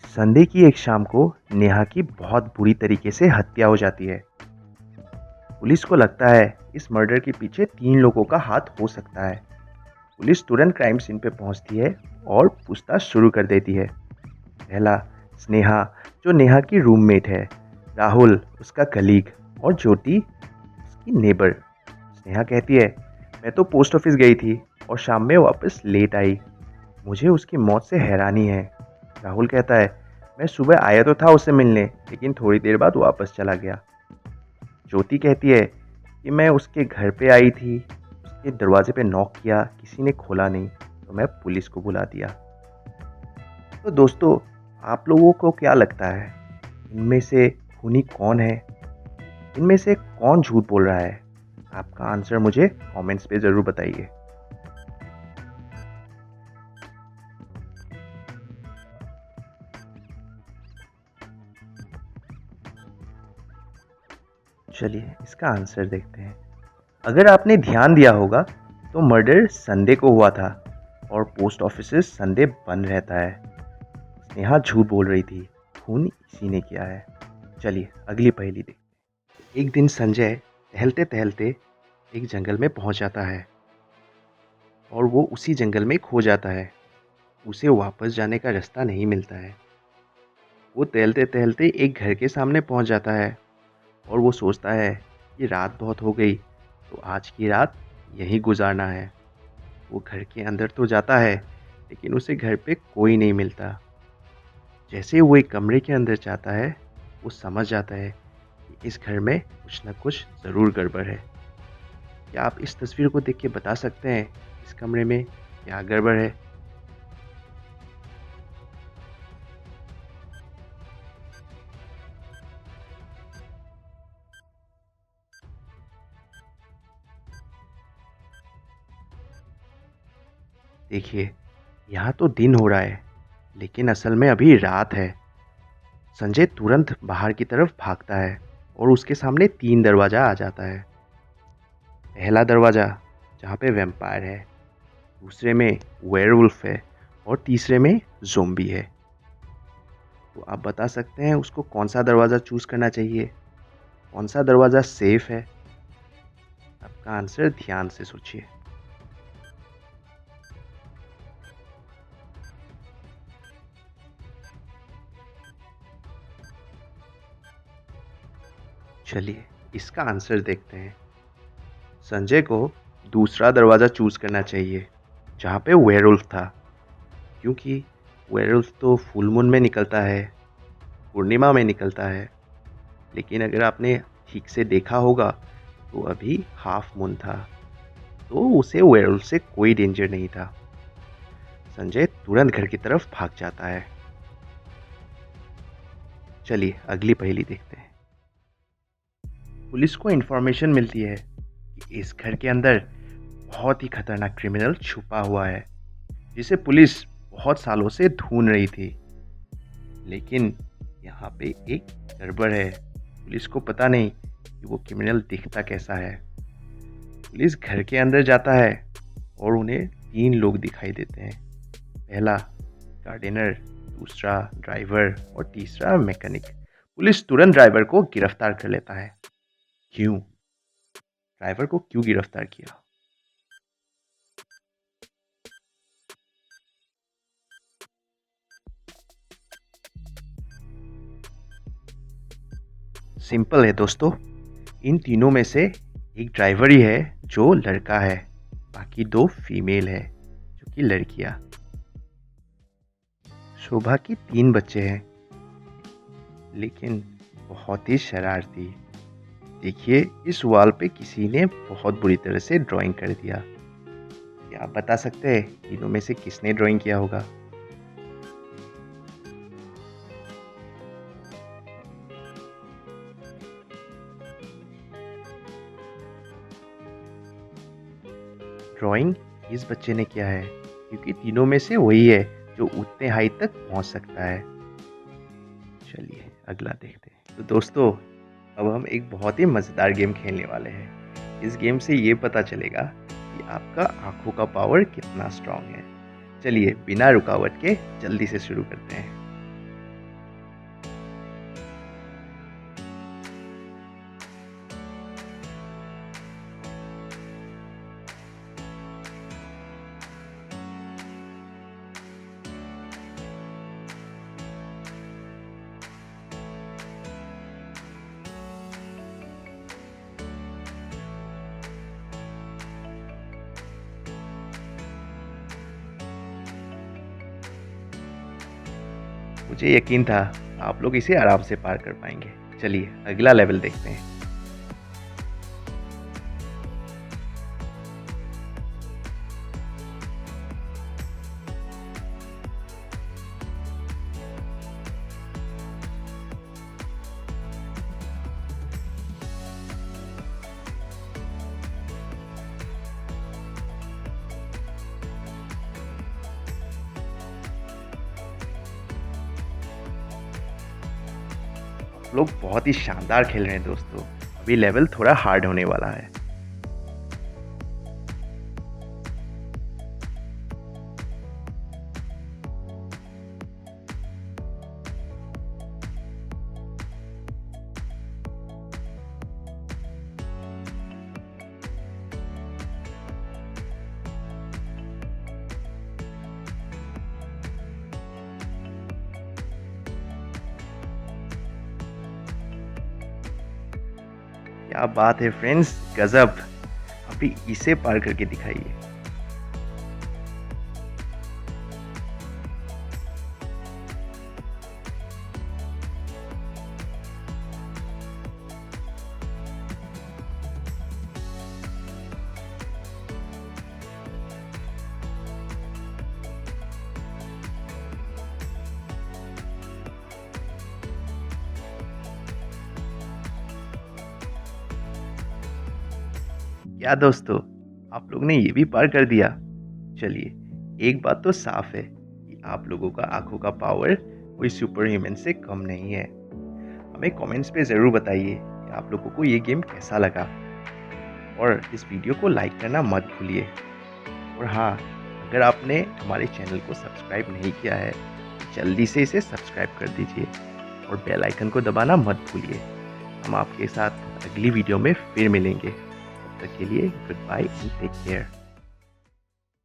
Sunday की एक शाम को नेहा की बहुत बुरी तरीके से हत्या हो जाती है। पुलिस को लगता है इस मर्डर के पीछे 3 लोगों का हाथ हो सकता है। पुलिस तुरंत क्राइम सीन पे पहुंचती है और पूछताछ शुरू कर देती है। पहला, स्नेहा, जो नेहा की रूममेट है, राहुल उसका कलीग और ज्योति उसकी नेबर। स्नेहा कहती है, मैं तो पोस्ट ऑफिस गई थी और शाम में वापस लेट आई। मुझे उसकी मौत से हैरानी है। राहुल कहता है, मैं सुबह आया तो था उससे मिलने, लेकिन थोड़ी देर बाद वापस चला गया। ज्योति कहती है कि मैं उसके घर पे आई थी, उसके दरवाजे पे नॉक किया, किसी ने खोला नहीं, तो मैं पुलिस को बुला दिया। तो दोस्तों, आप लोगों को क्या लगता है, इनमें से खूनी कौन है? इनमें से कौन झूठ बोल रहा है? आपका आंसर मुझे कमेंट्स पे ज़रूर बताइए। चलिए इसका आंसर देखते हैं। अगर आपने ध्यान दिया होगा तो मर्डर संडे को हुआ था और पोस्ट ऑफिस संडे बंद रहता है। स्नेहा झूठ बोल रही थी, खून इसी ने किया है। चलिए अगली पहेली देखते हैं। एक दिन संजय टहलते टहलते एक जंगल में पहुंच जाता है और वो उसी जंगल में खो जाता है। उसे वापस जाने का रास्ता नहीं मिलता है। वो टहलते टहलते एक घर के सामने पहुंच जाता है और वो सोचता है कि रात बहुत हो गई, तो आज की रात यहीं गुजारना है। वो घर के अंदर तो जाता है, लेकिन उसे घर पे कोई नहीं मिलता। जैसे वो एक कमरे के अंदर जाता है, वो समझ जाता है कि इस घर में कुछ न कुछ ज़रूर गड़बड़ है। क्या आप इस तस्वीर को देख के बता सकते हैं इस कमरे में क्या गड़बड़ है? देखिए, यहाँ तो दिन हो रहा है, लेकिन असल में अभी रात है। संजय तुरंत बाहर की तरफ भागता है और उसके सामने 3 दरवाज़ा आ जाता है। पहला दरवाज़ा, जहाँ पे वैम्पायर है, दूसरे में वेयरवुल्फ है और तीसरे में ज़ॉम्बी है। तो आप बता सकते हैं उसको कौन-सा दरवाज़ा चूज़ करना चाहिए? कौन-सा दरवाज़ा सेफ़ है? आपका आंसर ध्यान से सोचिए। चलिए, इसका आंसर देखते हैं। संजय को दूसरा दरवाज़ा चूज़ करना चाहिए, जहाँ पे वेयरवुल्फ था, क्योंकि वेयरवुल्फ तो फुल मून में निकलता है, पूर्णिमा में निकलता है। लेकिन अगर आपने ठीक से देखा होगा, तो अभी हाफ मून था, तो उसे वेयरवुल्फ से कोई डेंजर नहीं था। संजय तुरंत घर की तरफ भाग जाता है। चलिए अगली पहेली देखते हैं। पुलिस को इन्फॉर्मेशन मिलती है कि इस घर के अंदर बहुत ही खतरनाक क्रिमिनल छुपा हुआ है, जिसे पुलिस बहुत सालों से ढूंढ रही थी। लेकिन यहाँ पे एक गड़बड़ है। पुलिस को पता नहीं कि वो क्रिमिनल दिखता कैसा है। पुलिस घर के अंदर जाता है और उन्हें 3 लोग दिखाई देते हैं। पहला गार्डनर, दूसरा ड्राइवर और तीसरा मैकेनिक। पुलिस तुरंत ड्राइवर को गिरफ्तार कर लेता है। क्यों? ड्राइवर को क्यों गिरफ्तार किया? सिंपल है दोस्तों। इन तीनों में से एक ड्राइवर ही है जो लड़का है, बाकी 2 फीमेल है जो कि लड़कियां। शोभा की 3 बच्चे हैं, लेकिन बहुत ही शरारती। देखिए, इस वॉल पे किसी ने बहुत बुरी तरह से ड्राइंग कर दिया। क्या आप बता सकते हैं तीनों में से किसने ड्राइंग किया होगा? ड्राइंग इस बच्चे ने किया है, क्योंकि तीनों में से वही है जो उतने हाइट तक पहुंच सकता है। चलिए अगला देखते हैं। तो दोस्तों, अब हम एक बहुत ही मज़ेदार गेम खेलने वाले हैं। इस गेम से ये पता चलेगा कि आपका आँखों का पावर कितना स्ट्रांग है। चलिए बिना रुकावट के जल्दी से शुरू करते हैं। मुझे यकीन था आप लोग इसे आराम से पार कर पाएंगे। चलिए अगला लेवल देखते हैं। आप लोग बहुत ही शानदार खेल रहे हैं दोस्तों। अभी लेवल थोड़ा हार्ड होने वाला है। क्या बात है फ्रेंड्स, गजब। अभी इसे पार करके दिखाइए। क्या दोस्तों, आप लोग ने ये भी पार कर दिया। चलिए एक बात तो साफ है कि आप लोगों का आंखों का पावर कोई सुपर ह्यूमन से कम नहीं है। हमें कमेंट्स पे ज़रूर बताइए कि आप लोगों को ये गेम कैसा लगा, और इस वीडियो को लाइक करना मत भूलिए। और हाँ, अगर आपने हमारे चैनल को सब्सक्राइब नहीं किया है जल्दी से इसे सब्सक्राइब कर दीजिए और बेल आइकन को दबाना मत भूलिए। हम आपके साथ अगली वीडियो में फिर मिलेंगे। तब तक के लिए goodbye and take care.